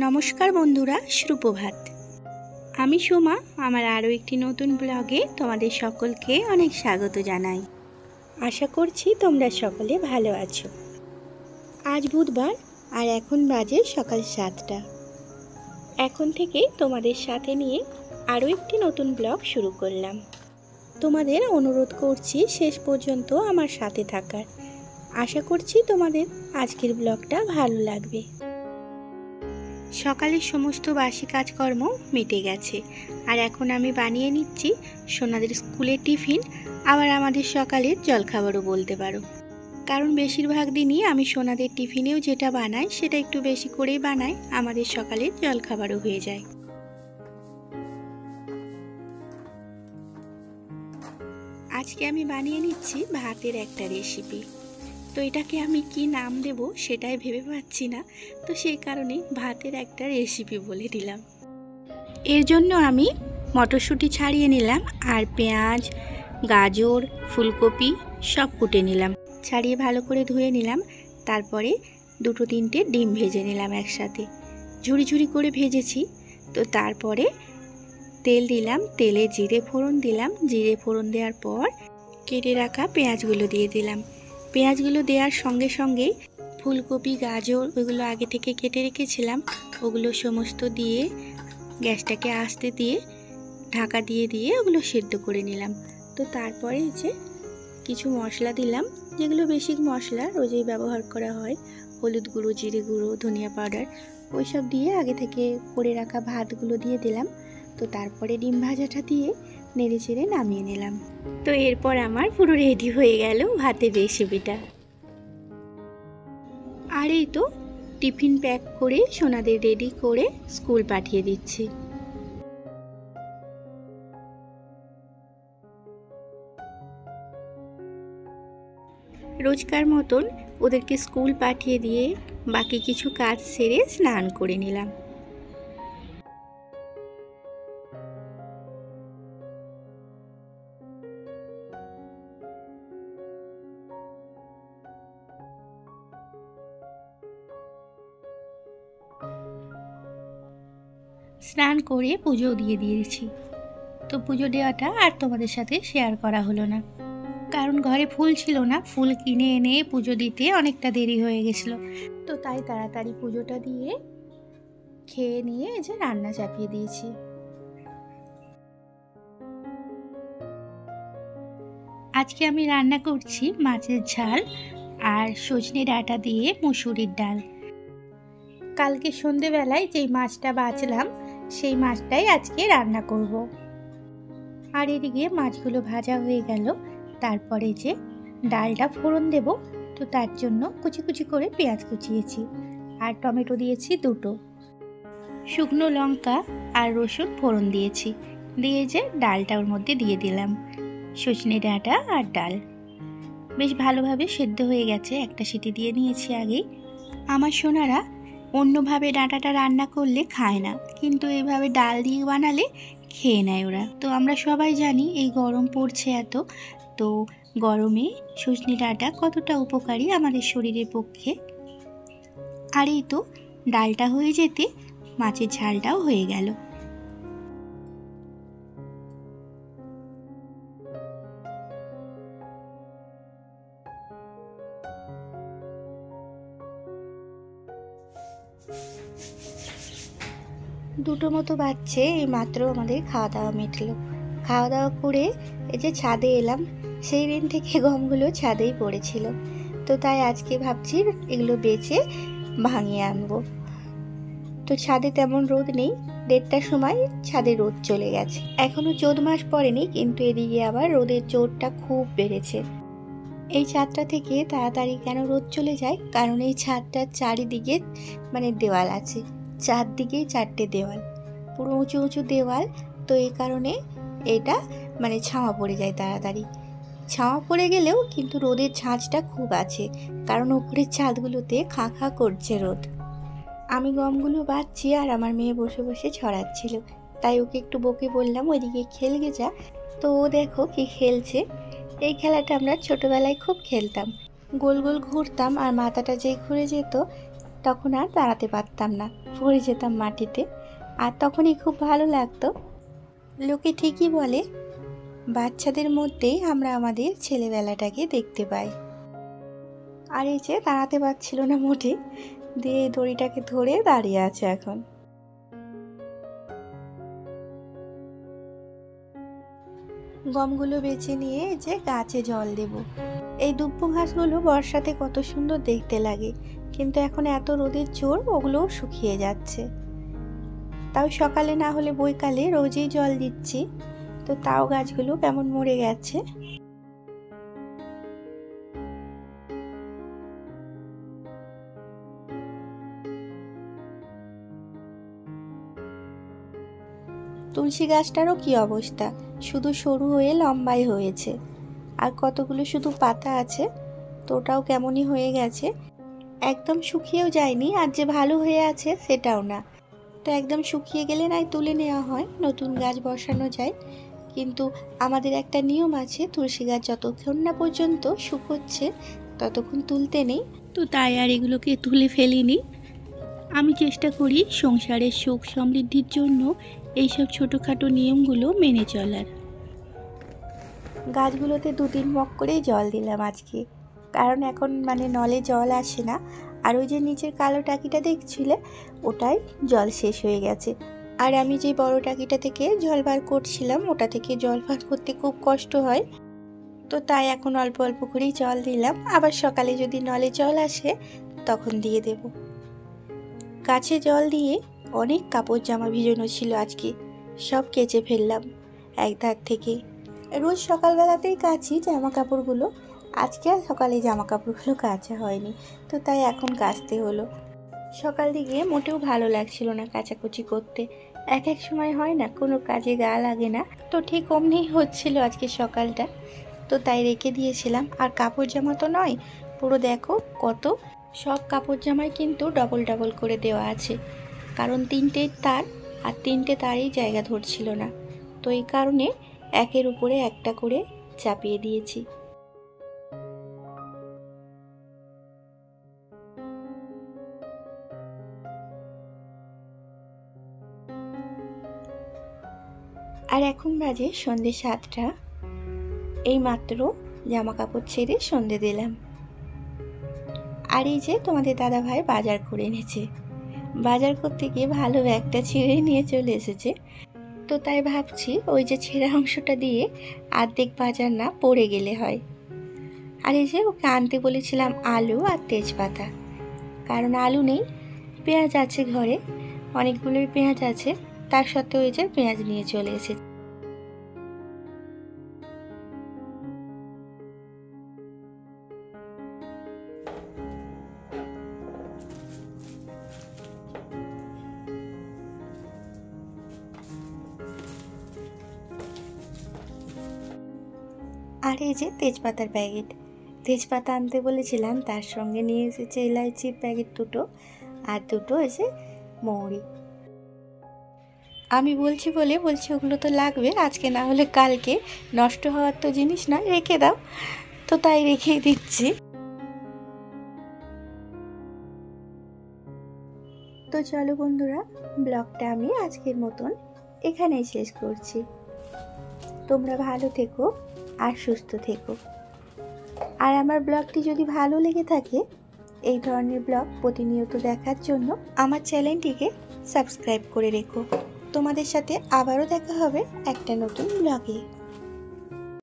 নমস্কার বন্ধুরা, সুপ্রভাত। আমি সোমা। আমার আরও একটি নতুন ব্লগে তোমাদের সকলকে অনেক স্বাগত জানাই। আশা করছি তোমরা সকলে ভালো আছো। আজ বুধবার আর এখন বাজে সকাল 7টা। এখন থেকে তোমাদের সাথে নিয়ে আরও একটি নতুন ব্লগ শুরু করলাম। তোমাদের অনুরোধ করছি শেষ পর্যন্ত আমার সাথে থাকার। আশা করছি তোমাদের আজকের ব্লগটা ভালো লাগবে। সকালের সমস্ত বাসি কাজকর্ম মিটে গেছে, আর এখন আমি বানিয়ে নিচ্ছি সোনাদের স্কুলের টিফিন, আবার আমাদের সকালের জলখাবারও বলতে পারো। কারণ বেশিরভাগ দিনই আমি সোনাদের টিফিনেও যেটা বানাই সেটা একটু বেশি করেই বানাই, আমাদের সকালের জলখাবারও হয়ে যায়। আজকে আমি বানিয়ে নিচ্ছি ভাতের একটা রেসিপি। তো এটাকে আমি কি নাম দেব সেটাই ভেবে পাচ্ছি না, তো সেই কারণে ভাতের একটা রেসিপি বলে দিলাম। এর জন্য আমি মটরশুঁটি ছাড়িয়ে নিলাম, আর পেঁয়াজ, গাজর, ফুলকপি সব কুটে নিলাম, ছাড়িয়ে ভালো করে ধুয়ে নিলাম। তারপরে 2-3টে ডিম ভেজে নিলাম একসাথে, ঝুরি ঝুরি করে ভেজেছি। তো তারপরে তেল দিলাম, তেলে জিরে ফোড়ন দিলাম, জিরে ফোড়ন দেওয়ার পর কেটে রাখা পেঁয়াজগুলো দিয়ে দিলাম। পেঁয়াজগুলো দেওয়ার সঙ্গে সঙ্গেই ফুলকপি, গাজর ওইগুলো আগে থেকে কেটে রেখেছিলাম, ওগুলো সমস্ত দিয়ে গ্যাসটাকে আস্তে দিয়ে ঢাকা দিয়ে দিয়ে ওগুলো সেদ্ধ করে নিলাম। তো তারপরে কিছু মশলা দিলাম, যেগুলো বেসিক মশলা রোজই ব্যবহার করা হয়, হলুদ গুঁড়ো, জিরে গুঁড়ো, ধনিয়া পাউডার, ওইসব দিয়ে আগে থেকে করে রাখা ভাতগুলো দিয়ে দিলাম। তো তারপরে ডিম ভাজাটা দিয়ে নেড়ে চেড়ে নামিয়ে নিলাম। তো এরপর আমার পুরো রেডি হয়ে গেল ভাতের রেসিপিটা। আর এই তো টিফিন প্যাক করে সোনাদের রেডি করে স্কুল পাঠিয়ে দিচ্ছি। রোজকার মতন ওদেরকে স্কুল পাঠিয়ে দিয়ে বাকি কিছু কাজ সেরে স্নান করে নিলাম। স্নান করে পুজো দিয়ে দিয়েছি। তো পুজো দেওয়াটা আর তোমাদের সাথে শেয়ার করা হলো না, কারণ ঘরে ফুল ছিল না। ফুল কিনে এনে পুজো দিতে অনেকটা দেরি হয়ে গেছিলো। তো তাই তাড়াতাড়ি পুজোটা দিয়ে খেয়ে নিয়ে রান্না চাপিয়ে দিয়েছি। আজকে আমি রান্না করছি মাছের ঝাল আর সজনে ডাঁটা দিয়ে মুসুরির ডাল। কালকে সন্ধেবেলায় যেই মাছটা বাছলাম সেই মাছটাই আজকে রান্না করব। আর এদিকে মাছগুলো ভাজা হয়ে গেল। তারপরে ডালটা ফোড়ন দেব, তো তার জন্য কুচি কুচি করে পেঁয়াজ কুচিয়েছি, আর টমেটো দিয়েছি 2টো, শুকনো লঙ্কা আর রসুন ফোড়ন দিয়েছি, দিয়ে ডালটা ওর মধ্যে দিয়ে দিলাম। সজনে ডাঁটা আর ডাল বেশ ভালোভাবে সেদ্ধ হয়ে গেছে, একটা সিটি দিয়ে নিয়েছি আগেই। আমার সোনারা অন্যভাবে ডাঁটাটা রান্না করলে খায় না, কিন্তু এইভাবে ডাল দিয়ে বানালে খেয়ে নেয় ওরা। তো আমরা সবাই জানি এই গরম পড়ছে এত, তো গরমে সজনে ডাঁটা কতটা উপকারী আমাদের শরীরের পক্ষে। আর এই তো ডালটা হয়ে যেতে মাছের ঝালটাও হয়ে গেল। দুটো মতো বাজছে, এই মাত্র আমাদের খাওয়া দাওয়া মিটলো। খাওয়া দাওয়া করে ছাদে এলাম। সেই দিন থেকে গমগুলো ছাদেই পড়েছিল, তো তাই আজকে ভাবছি এগুলো বেচে ভাঙিয়ে আনবো। তো ছাদে তেমন রোদ নেই, 1:30টার সময় ছাদে রোদ চলে গেছে। এখনো চৈত মাস পড়েনি, কিন্তু এদিকে আবার রোদের জোরটা খুব বেড়েছে। এই ছাদটা থেকে তাড়াতাড়ি কেন রোদ চলে যায়, কারণ এই ছাদটার চারিদিকে দেওয়াল আছে, চারদিকেই 4টে দেওয়াল, পুরো উঁচু উঁচু দেওয়াল। তো এই কারণে এটা ছাওয়া পড়ে যায় তাড়াতাড়ি। ছাওয়া পড়ে গেলেও কিন্তু রোদের ঝাঁঝটা খুব আছে, কারণ উপরের ছাদগুলোতে খাঁ খাঁ করছে রোদ। আমি গমগুলো বাছছি, আর আমার মেয়ে বসে বসে ছড়াচ্ছিল, তাই ওকে একটু বকে বললাম ওইদিকে খেলগে যা। তো ও দেখো কি খেলছে। এই খেলাটা আমরা ছোটোবেলায় খুব খেলতাম, গোল গোল ঘুরতাম, আর মাথাটা যে ঘুরে যেত তখন আর দাঁড়াতে পারতাম না, পড়ে যেতাম মাটিতে। আর তখনই খুব ভালো লাগতো। লোকে ঠিকই বলে বাচ্চাদের মধ্যেই আমরা আমাদের ছেলেবেলাটাকে দেখতে পাই। আর এই যে দাঁড়াতে পারছিল না মোটে, দিয়ে দড়িটাকে ধরে দাঁড়িয়ে আছে এখন। গমগুলো বেছে নিয়ে যে গাছে জল দেব। এই দুব্ব ঘাসগুলো বর্ষাতে কত সুন্দর দেখতে লাগে, কিন্তু এখন এত রোদের জোর ওগুলোও শুকিয়ে যাচ্ছে। তাও সকালে না হলে বৈকালে রোজই জল দিচ্ছি, তো তাও গাছগুলো কেমন মরে গেছে। তুলসী গাছটারও কি অবস্থা, শুধু সরু হয়ে লম্বাই হয়েছে, আর কতগুলো শুধু পাতা আছে, তো ওটাও কেমনই হয়ে গেছে। একদম শুকিয়েও যায়নি, আর যে ভালো হয়ে আছে সেটাও না। তো একদম শুকিয়ে গেলে নাই তুলে নেওয়া হয়, নতুন গাছ বসানো যায়। কিন্তু আমাদের একটা নিয়ম আছে, তুলসী গাছ যতক্ষণ না পর্যন্ত শুকোচ্ছে ততক্ষণ তুলতে নেই। তো তাই আর এগুলোকে তুলে ফেলিনি। আমি চেষ্টা করি সংসারের সুখ সমৃদ্ধির জন্য এইসব ছোটোখাটো নিয়মগুলো মেনে চলার। গাছগুলোতে 2-3 মগ করেই জল দিলাম আজকে, কারণ এখন নলে জল আসে না। আর ওই যে নিচের কালো টাকিটা দেখছিলে, ওটাই জল শেষ হয়ে গেছে। আর আমি যে বড় টাকিটা থেকে জল বার করছিলাম, ওটা থেকে জল বার করতে খুব কষ্ট হয়, তো তাই এখন অল্প অল্প করেই জল দিলাম। আবার সকালে যদি নলে জল আসে তখন দিয়ে দেব। গাছে জল দিয়ে অনেক কাপড় জামা ভিজানো ছিল আজকে, সব কেচে ফেললাম এক ধার থেকে। রোজ সকালবেলাতেই কাচি জামা কাপড়গুলো, আজকে আর সকালে জামা কাপড়গুলো কাচা হয়নি, তো তাই এখন কাচতে হলো। সকাল দিকে মোটেও ভালো লাগছিল না কাচাকুচি করতে। এক এক সময় হয় না, কোনো কাজে গা লাগে না, তো ঠিক অমনি হচ্ছিল আজকে সকালটা, তো তাই রেখে দিয়েছিলাম। আর কাপড় জামা তো নয়, পুরো দেখো কত সব কাপড় জামাই কিন্তু ডবল ডবল করে দেওয়া আছে, কারণ 3টে তার, আর 3টে তারই জায়গা ধরছিল না, তো এই কারণে একের উপরে একটা করে চাপিয়ে দিয়েছি। আর এখন বাজে সন্ধে 7টা। এই মাত্র জামা কাপড় ছেড়ে সন্ধে দিলাম। আর এই যে তোমাদের দাদা ভাই বাজার করে এনেছে, বাজার করতে গিয়ে ভালো ব্যাগটা ছিঁড়ে নিয়ে চলে এসেছে। তো তাই ভাবছি ওই যে ছেঁড়া অংশটা দিয়ে অর্ধেক বাজার না পড়ে গেলে হয়। আর এই যে ওকে আনতে বলেছিলাম আলু আর তেজপাতা, কারণ আলু নেই, পেঁয়াজ আছে ঘরে, অনেকগুলোই পেঁয়াজ আছে, তার সত্ত্বেও ওই যে পেঁয়াজ নিয়ে চলে এসেছে। আর এই যে তেজপাতার প্যাকেট, তেজপাতা আনতে বলেছিলাম, তার সঙ্গে নিয়ে এসেছে এলাইচির প্যাকেট 2টো, আর 2টো এসে মৌরি। আমি বলছি বলে বলছি ওগুলো তো লাগবে, আজকে না হলে কালকে নষ্ট হওয়ার তো জিনিস না, রেখে দাও, তো তাই রেখেই দিচ্ছি। তো চলো বন্ধুরা, ব্লগটা আমি আজকের মতন এখানেই শেষ করছি। তোমরা ভালো থেকো আর সুস্থ থেকো। আর আমার ব্লগটি যদি ভালো লেগে থাকে, এই ধরনের ব্লগ প্রতিনিয়ত দেখার জন্য আমার চ্যানেলটিকে সাবস্ক্রাইব করে রেখো। তোমাদের সাথে আবারও দেখা হবে একটা নতুন ব্লগে।